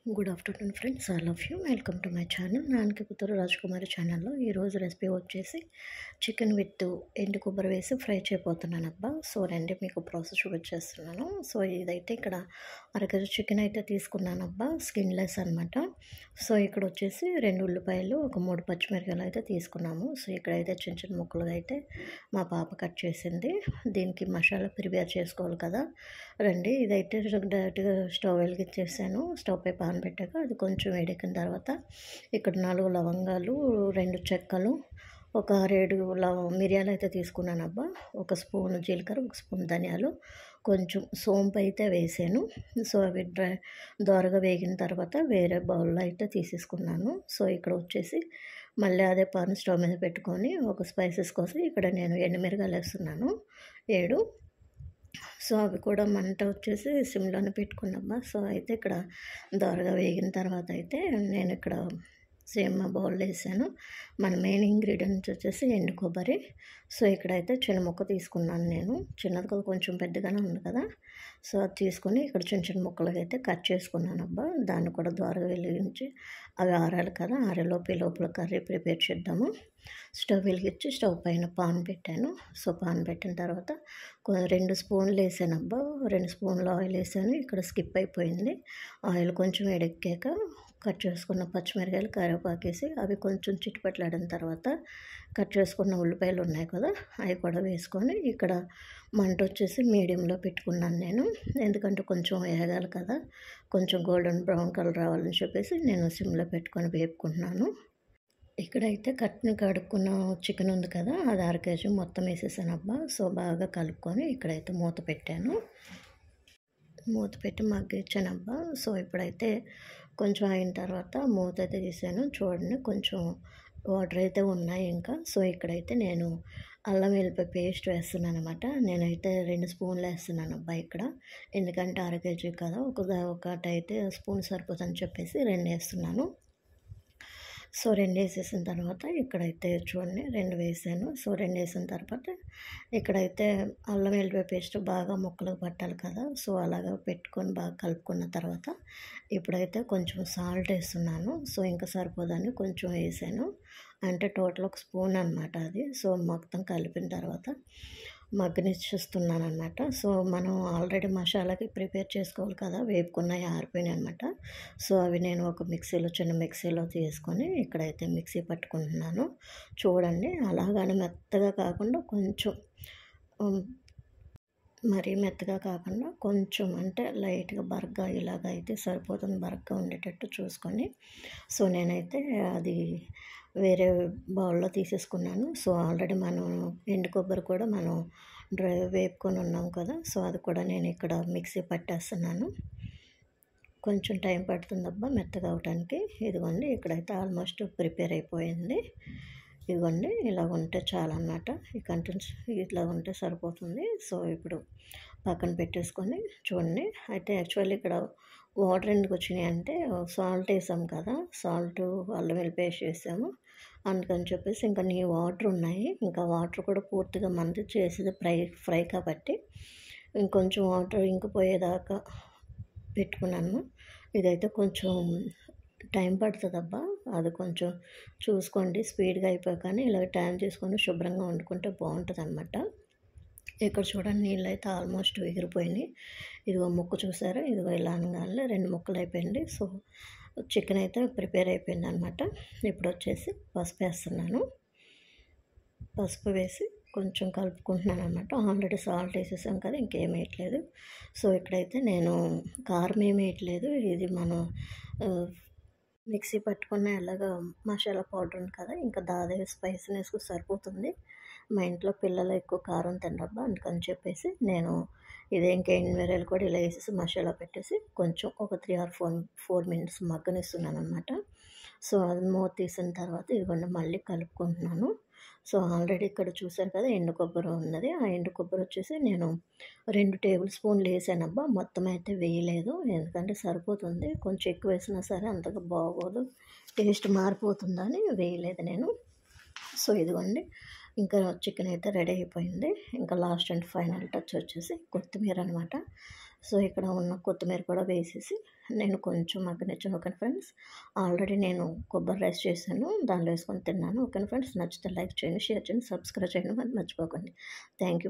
Good afternoon friends, I love you. Welcome to my channel నాన్నకి కూతురు రాజకుమారి ఛానల్లో ఈరోజు రెసిపీ వచ్చేసి చికెన్ విత్ ఎండు కొబ్బరి వేసి ఫ్రై చేయబోతున్నాను అబ్బా. సో రండి మీకు ప్రాసెస్ చూపించేస్తున్నాను. సో ఇదైతే ఇక్కడ అరకేజీ చికెన్ అయితే తీసుకున్నాను అబ్బా, స్కిన్లెస్ అనమాట. సో ఇక్కడ వచ్చేసి 2 ఉల్లిపాయలు, ఒక 3 పచ్చిమిరపకాయలు అయితే తీసుకున్నాము. సో ఇక్కడైతే చిన్న చిన్న ముక్కలుగా అయితే మా పాప కట్ చేసింది. దీనికి మసాలా ప్రిపేర్ చేసుకోవాలి కదా. రండి, ఇదైతే డైరెక్ట్గా స్టవ్ వెలిగించేసాను. స్టవ్ పై పాన్ పెట్టాక అది కొంచెం వేడెక్కిన తర్వాత ఇక్కడ 4 లవంగాలు, 2 చెక్కలు, ఒక 7 మిరియాలు అయితే తీసుకున్నాను అబ్బా. ఒక స్పూన్ జీలకర్ర, ఒక స్పూన్ ధనియాలు, కొంచెం సోంపు అయితే వేసాను. సో అవి దోరగా వేగిన తర్వాత వేరే బౌల్లో అయితే తీసేసుకున్నాను. సో ఇక్కడ వచ్చేసి మళ్ళీ అదే పాన్ స్టవ్ మీద పెట్టుకొని ఒక స్పైసెస్ కోసం ఇక్కడ నేను ఎండుమిరగాయలు వేస్తున్నాను 7. సో అవి కూడా మంట వచ్చేసి సిమ్లోనే పెట్టుకున్నామ్మా. సో అయితే ఇక్కడ దోరగా వేగిన తర్వాత అయితే నేను ఇక్కడ సేమ్ బౌల్ వేసాను. మన మెయిన్ ఇంగ్రీడియంట్స్ వచ్చేసి ఎండు కొబ్బరి. సో ఇక్కడైతే చిన్న ముక్క తీసుకున్నాను నేను, చిన్నది కదా కొంచెం పెద్దగానే ఉంది కదా. సో అది తీసుకొని ఇక్కడ చిన్న చిన్న ముక్కలుగా అయితే కట్ చేసుకున్నాను అబ్బా. దాన్ని కూడా దోరగా వెలిగించి అవి ఆరాలి కదా, లోపల కర్రీ ప్రిపేర్ చేద్దాము. స్టవ్ వెలిగించి స్టవ్ పైన పాన్ పెట్టాను. సో పాన్ పెట్టిన తర్వాత 2 స్పూన్లు వేసాను అబ్బా. 2 స్పూన్లు ఆయిల్ వేసాను. ఇక్కడ స్కిప్ అయిపోయింది. ఆయిల్ కొంచెం వేడెక్కాక కట్ చేసుకున్న పచ్చిమిరకాయలు, కరివేపాకు వేసి అవి కొంచెం చిట్టుపట్లాడిన తర్వాత కట్ చేసుకున్న ఉల్లిపాయలు ఉన్నాయి కదా, అవి కూడా వేసుకొని ఇక్కడ మంట వచ్చేసి మీడియంలో పెట్టుకున్నాను నేను. ఎందుకంటే కొంచెం వేగాలి కదా, కొంచెం గోల్డెన్ బ్రౌన్ కలర్ రావాలని చెప్పేసి నేను సిమ్లో పెట్టుకొని వేపుకుంటున్నాను. ఇక్కడైతే కడుక్కున్న చికెన్ ఉంది కదా, అది 1/2 కేజీ మొత్తం వేసేసాను అబ్బా. సో బాగా కలుపుకొని ఇక్కడైతే మూత పెట్టాను. మూత పెట్టి మగ్గించాను అబ్బా. సో ఇప్పుడైతే కొంచెం అయిన తర్వాత మూత అయితే తీసాను. చూడండి, కొంచెం వాటర్ అయితే ఉన్నాయి ఇంకా. సో ఇక్కడైతే నేను అల్లం వెల్లిపాయ పేస్ట్ వేస్తున్నాను అనమాట. నేనైతే 2 స్పూన్లు వేస్తున్నాను అబ్బా ఇక్కడ, ఎందుకంటే 1/2 కేజీ కదా, ఒకటైతే స్పూన్ సరిపోతుందని చెప్పేసి 2 వేస్తున్నాను. సో 2 వేసేసిన తర్వాత ఇక్కడైతే చూడండి 2 వేసాను. సో 2 వేసిన తర్వాత ఇక్కడైతే అల్లం వెల్లిపాయ పేస్ట్ బాగా ముక్కలకు పట్టాలి కదా. సో అలాగా పెట్టుకొని బాగా కలుపుకున్న తర్వాత ఇప్పుడైతే కొంచెం సాల్ట్ వేస్తున్నాను. సో ఇంకా సరిపోదని కొంచెం వేసాను, అంటే టోటల్ 1 స్పూన్ అనమాట అది. సో మొత్తం కలిపిన తర్వాత మగ్గనిచ్చేస్తున్నాను అనమాట. సో మనం ఆల్రెడీ మసాలాకి ప్రిపేర్ చేసుకోవాలి కదా, వేపుకున్నవి ఆరిపోయినాయి అనమాట. సో అవి నేను ఒక చిన్న మిక్సీలో తీసుకొని ఇక్కడైతే మిక్సీ పట్టుకుంటున్నాను. చూడండి, అలాగని మెత్తగా కాకుండా కొంచెం మరీ మెత్తగా కాకుండా కొంచెం అంటే లైట్గా బరగ్గా ఇలాగ అయితే సరిపోతుంది, బరగ్గా ఉండేటట్టు చూసుకొని. సో నేనైతే అది వేరే బౌల్లో తీసేసుకున్నాను. సో ఆల్రెడీ మనం ఎండు కొబ్బరి కూడా మనం వేపుకొని ఉన్నాం కదా. సో అది కూడా నేను ఇక్కడ మిక్సీ పట్టేస్తున్నాను. కొంచెం టైం పడుతుందబ్బా మెత్తగా అవడానికి. ఇదిగోండి, ఇక్కడైతే ఆల్మోస్ట్ ప్రిపేర్ అయిపోయింది. ఇదిగోండి, ఇలా ఉంటే చాలన్నమాట. ఈ కంటెంట్స్ ఇట్లా ఉంటే సరిపోతుంది. సో ఇప్పుడు పక్కన పెట్టేసుకొని చూడండి. అయితే యాక్చువల్లీ ఇక్కడ వాటర్ ఎందుకు వచ్చినాయి అంటే సాల్ట్ వేసాం కదా, సాల్ట్ అల్లం వెల్లిపాయ పేస్ట్ వేసాము, అందుకని చెప్పేసి ఇంకా వాటర్ ఉన్నాయి. ఇంకా వాటర్ కూడా పూర్తిగా మంది చేసేది ఫ్రై కాబట్టి ఇంకొంచెం వాటర్ ఇంకిపోయేదాకా పెట్టుకున్నాను. ఇదైతే కొంచెం టైం పడుతుందబ్బా, అది కొంచెం చూసుకోండి. స్పీడ్గా అయిపోయాకని ఇలా టైం చేసుకొని శుభ్రంగా వండుకుంటే బాగుంటుంది అనమాట. ఇక్కడ చూడండి, నీళ్ళు అయితే ఆల్మోస్ట్ ఎగిరిపోయినాయి. ఇదిగో ముక్క చూసారా, ఇదిగో ఇలా అనగానే 2 ముక్కలు అయిపోయింది. సో చికెన్ అయితే ప్రిపేర్ అయిపోయింది అనమాట. ఇప్పుడు వచ్చేసి పసుపు వేస్తున్నాను. పసుపు వేసి కొంచెం కలుపుకుంటున్నాను అనమాట. ఆల్రెడీ సాల్ట్ వేసేసాం కదా, ఇంకేం వేయట్లేదు. సో ఇక్కడైతే నేను కారం ఏమి వేయట్లేదు. ఇది మనం మిక్సీ పట్టుకున్న ఎలాగ మసాలా పౌడర్ ఉంది కదా, ఇంకా దాదే స్పైసీనెస్ సరిపోతుంది. మా ఇంట్లో పిల్లలు ఎక్కువ కారం తినరబ్బా, అందుకని చెప్పేసి నేను ఇదే ఇంకా ఎండుమిరపకాయలు కూడా ఇలా వేసేసి మసాలా పెట్టేసి కొంచెం ఒక 3 or 4 మినిట్స్ మగ్గనిస్తున్నాను అనమాట. సో అది మూత తీసిన తర్వాత ఇదిగోండి మళ్ళీ కలుపుకుంటున్నాను. సో ఆల్రెడీ ఇక్కడ చూసారు కదా ఎండు కొబ్బరి ఉన్నది. ఆ ఎండు కొబ్బరి వచ్చేసి నేను 2 టేబుల్ స్పూన్లు వేసానబ్బా, మొత్తం అయితే వేయలేదు, ఎందుకంటే సరిపోతుంది. కొంచెం ఎక్కువ వేసినా సరే అంతగా బాగోదు, టేస్ట్ మారిపోతుందని వేయలేదు నేను. సో ఇదిగోండి, ఇంకా చికెన్ అయితే రెడీ అయిపోయింది. ఇంకా లాస్ట్ అండ్ ఫైనల్ టచ్ వచ్చేసి కొత్తిమీర అనమాట. సో ఇక్కడ ఉన్న కొత్తిమీర కూడా వేసేసి నేను కొంచెం మగ్గనిచ్చాను. ఓకే ఫ్రెండ్స్, ఆల్రెడీ నేను కొబ్బరి రైస్ చేశాను, దానిలో వేసుకొని తిన్నాను. ఓకే ఫ్రెండ్స్, నచ్చితే లైక్ చేయండి, షేర్ చేయండి, సబ్స్క్రైబ్ చేయండి, మరి మర్చిపోకండి. Thank you.